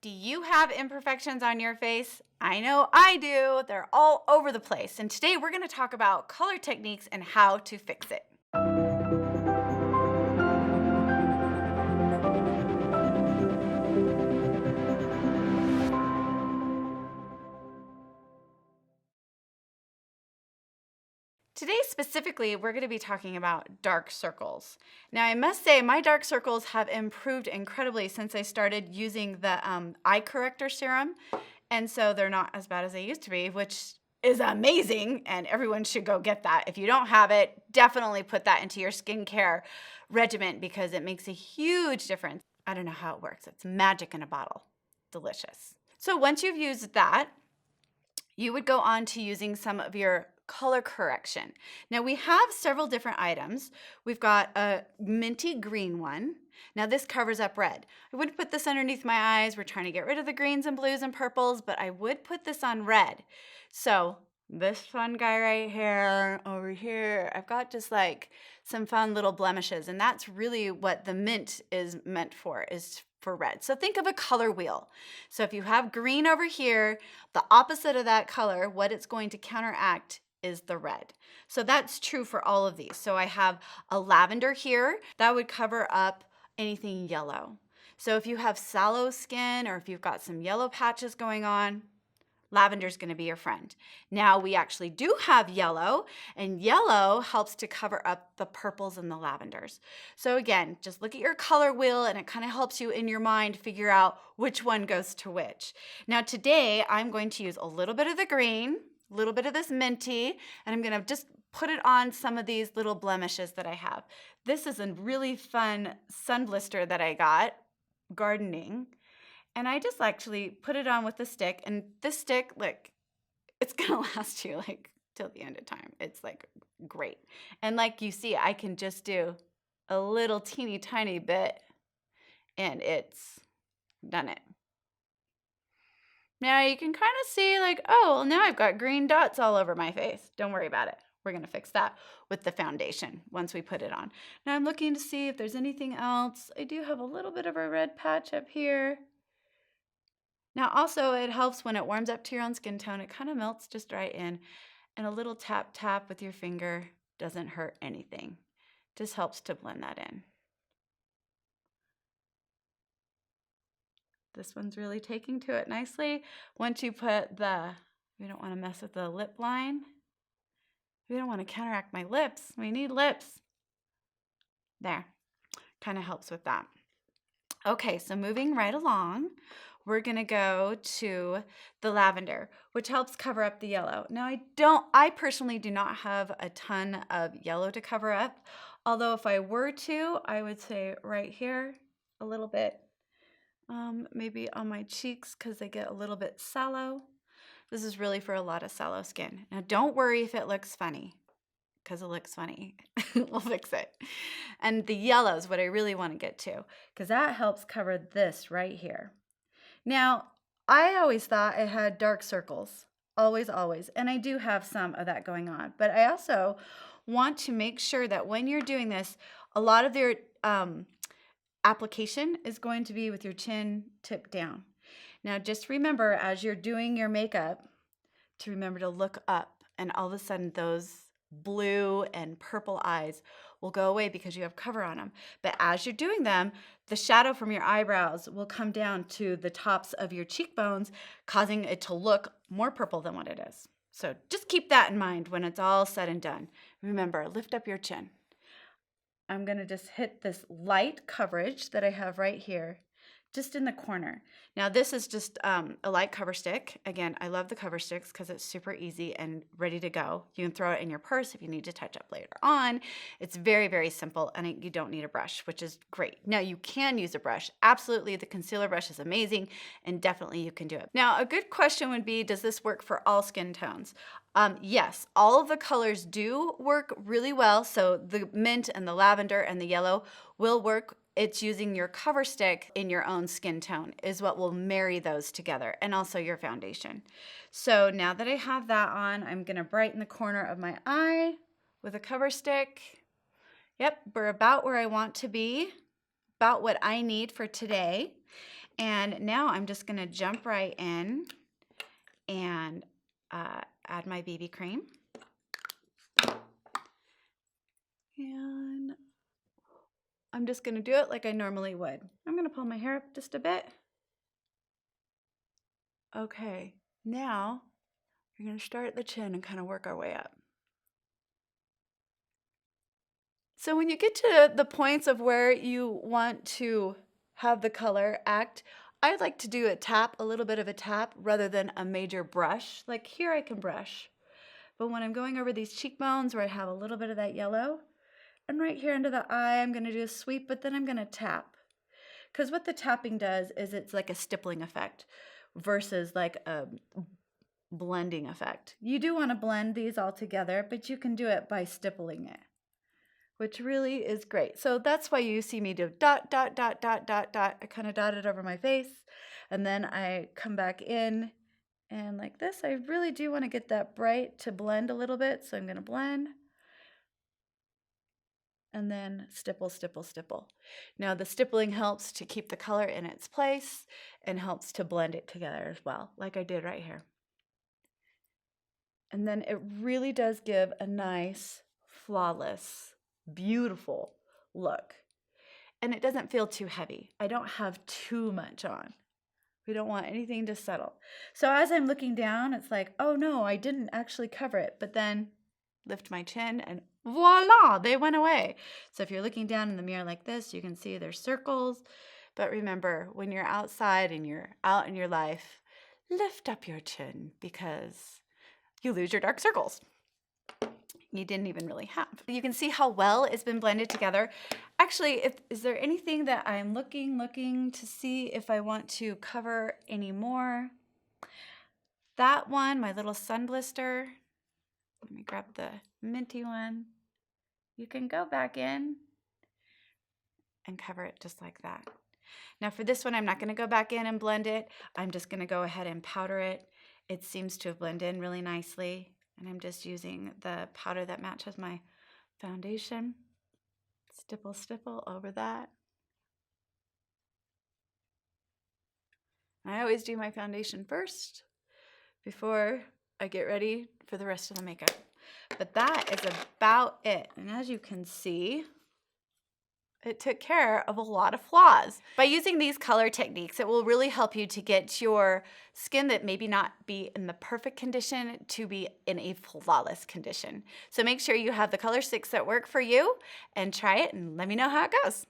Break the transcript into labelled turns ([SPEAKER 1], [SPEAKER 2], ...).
[SPEAKER 1] Do you have imperfections on your face? I know I do. They're all over the place. And today we're going to talk about color techniques and how to fix it. Today specifically, we're going to be talking about dark circles. Now, I must say my dark circles have improved incredibly since I started using the eye corrector serum. And so they're not as bad as they used to be, which is amazing. And everyone should go get that. If you don't have it, definitely put that into your skincare regimen because it makes a huge difference. I don't know how it works. It's magic in a bottle. Delicious. So once you've used that, you would go on to using some of your color correction. Now we have several different items. We've got a minty green one. Now this covers up red. I wouldn't put this underneath my eyes. We're trying to get rid of the greens and blues and purples, but I would put this on red. So this fun guy right here, over here, I've got just like some fun little blemishes, and that's really what the mint is meant for, is for red. So think of a color wheel. So if you have green over here, the opposite of that color, what it's going to counteract is the red. So that's true for all of these. So I have a lavender here that would cover up anything yellow. So if you have sallow skin or if you've got some yellow patches going on, lavender is going to be your friend. Now we actually do have yellow, and yellow helps to cover up the purples and the lavenders. So again, just look at your color wheel and it kind of helps you in your mind figure out which one goes to which. Now today I'm going to use a little bit of the green, a little bit of this minty, and I'm going to just put it on some of these little blemishes that I have. This is a really fun sun blister that I got gardening. And I just actually put it on with the stick, and this stick, look, it's gonna last you like till the end of time. It's like great. And like you see, I can just do a little teeny tiny bit and it's done it. Now you can kind of see like, oh, well, now I've got green dots all over my face. Don't worry about it. We're gonna fix that with the foundation once we put it on. Now I'm looking to see if there's anything else. I do have a little bit of a red patch up here. Now also it helps when it warms up to your own skin tone, it kind of melts just right in, and a little tap tap with your finger doesn't hurt anything. Just helps to blend that in. This one's really taking to it nicely. Once you put we don't want to mess with the lip line. We don't want to counteract my lips. We need lips. There, kind of helps with that. Okay, so moving right along, we're gonna go to the lavender, which helps cover up the yellow. Now I personally do not have a ton of yellow to cover up, although if I were to, I would say right here, a little bit, maybe on my cheeks because they get a little bit sallow. This is really for a lot of sallow skin. Now don't worry if it looks funny, because it looks funny. We'll fix it. And the yellow is what I really want to get to, because that helps cover this right here. Now, I always thought I had dark circles, always, and I do have some of that going on. But I also want to make sure that when you're doing this, a lot of your application is going to be with your chin tipped down. Now, just remember as you're doing your makeup to remember to look up, and all of a sudden those blue and purple eyes will go away because you have cover on them. But as you're doing them, the shadow from your eyebrows will come down to the tops of your cheekbones, causing it to look more purple than what it is. So just keep that in mind when it's all said and done. Remember, lift up your chin. I'm going to just hit this light coverage that I have right here, just in the corner. Now this is just a light cover stick. Again, I love the cover sticks because it's super easy and ready to go. You can throw it in your purse if you need to touch up later on. It's very, very simple, and you don't need a brush, which is great. Now you can use a brush. Absolutely, the concealer brush is amazing, and definitely you can do it. Now a good question would be, does this work for all skin tones? Yes, all of the colors do work really well. So the mint and the lavender and the yellow will work. It's using your cover stick in your own skin tone is what will marry those together, and also your foundation. So now that I have that on, I'm gonna brighten the corner of my eye with a cover stick. Yep, we're about where I want to be, about what I need for today. And now I'm just going to jump right in and add my BB cream. And I'm just going to do it like I normally would. I'm going to pull my hair up just a bit. Okay, now we're going to start at the chin and kind of work our way up. So when you get to the points of where you want to have the color act, I like to do a little bit of a tap rather than a major brush. Like here I can brush, but when I'm going over these cheekbones where I have a little bit of that yellow, and right here under the eye, I'm gonna do a sweep, but then I'm gonna tap. Because what the tapping does is it's like a stippling effect versus like a blending effect. You do wanna blend these all together, but you can do it by stippling it, which really is great. So that's why you see me do dot, dot, dot, dot, dot, dot. I kind of dot it over my face, and then I come back in, and like this, I really do want to get that bright to blend a little bit, so I'm going to blend, and then stipple, stipple, stipple. Now the stippling helps to keep the color in its place and helps to blend it together as well, like I did right here. And then it really does give a nice, flawless, beautiful look. And it doesn't feel too heavy. I don't have too much on. We don't want anything to settle. So as I'm looking down, it's like, oh no, I didn't actually cover it. But then lift my chin and voila, they went away. So if you're looking down in the mirror like this, you can see there's circles. But remember, when you're outside and you're out in your life, lift up your chin because you lose your dark circles. You didn't even really have. You can see how well it's been blended together. Actually, is there anything that I'm looking to see if I want to cover any more? That one, my little sun blister. Let me grab the minty one. You can go back in and cover it just like that. Now for this one, I'm not going to go back in and blend it. I'm just going to go ahead and powder it. It seems to have blended in really nicely. And I'm just using the powder that matches my foundation. Stipple, stipple over that. I always do my foundation first before I get ready for the rest of the makeup. But that is about it. And as you can see, it took care of a lot of flaws. By using these color techniques, it will really help you to get your skin that maybe not be in the perfect condition to be in a flawless condition. So make sure you have the color sticks that work for you and try it and let me know how it goes.